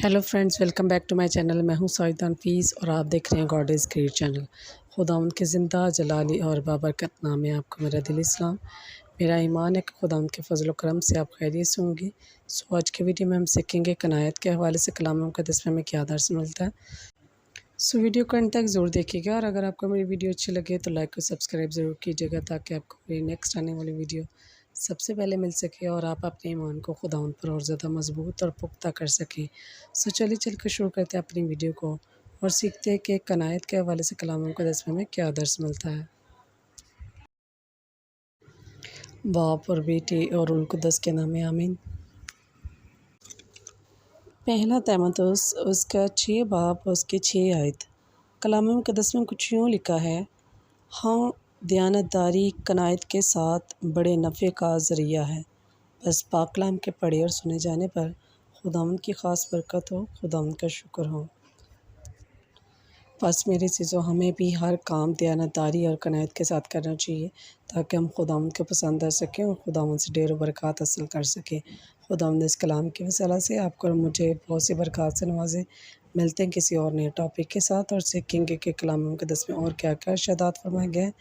Hello friends, welcome back to my channel. मैं हूं साइदा नफीस और आप देख रहे हैं गॉड इज़ ग्रेट चैनल। खुदावंद के ज़िंदा जलाली और बाबरकत नाम में आपको मेरा दिल इस्लाम। मेरा ईमान है कि खुदावंद के फजल व करम से आप खैरियत से होंगे। आज के वीडियो में हम सीखेंगे कनायत के हवाले से कलाम मुक़द्दस में हमें क्या दर्स मिलता है। वीडियो को अंत तक ज़रूर देखिएगा और अगर आपको मेरी वीडियो अच्छी लगे तो लाइक और सब्सक्राइब ज़रूर कीजिएगा ताकि आपको मेरी नेक्स्ट आने वाली वीडियो सबसे पहले मिल सके और आप अपने ईमान को खुदावंद पर और ज़्यादा मजबूत और पुख्ता कर सकें। चलिए चल कर शुरू करते हैं अपनी वीडियो को और सीखते हैं कि कनायत के हवाले से कलाम मुक़द्दस में हमें क्या दर्स मिलता है। बाप और बेटे और रूह कुद्दस के नाम में आमीन। पहला तीमुथियुस उसका 6 बाब और उसके 6 आयत। कलाम मुक़द्दस में कुछ यूँ लिखा है, हाँ दयानतदारी कनायत के साथ बड़े नफ़े का ज़रिया है। बस पाक कलाम के पढ़े और सुने जाने पर खुदावंद की ख़ास बरकत हो, खुदावंद का शुक्र हो। बस मेरे चीज़ों हमें भी हर काम दयानतदारी और कनायत के साथ करना चाहिए ताकि हम खुदावंद को पसंद कर सकें और खुदावंद से ढेरों बरक़ात हासिल कर सकें। खुदावंद इस कलाम की वसीला से आपको और मुझे बहुत सी बरक़ात से नवाज़े। मिलते हैं किसी और नए टॉपिक के साथ और सीखेंगे कि कलाम मुक़द्दस में और क्या क्या इरशादात फरमाए गए हैं।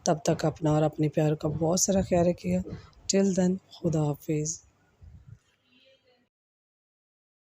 तब तक अपना और अपने प्यार का बहुत सारा ख्याल रखिएगा। टिल देन खुदा हाफिज़।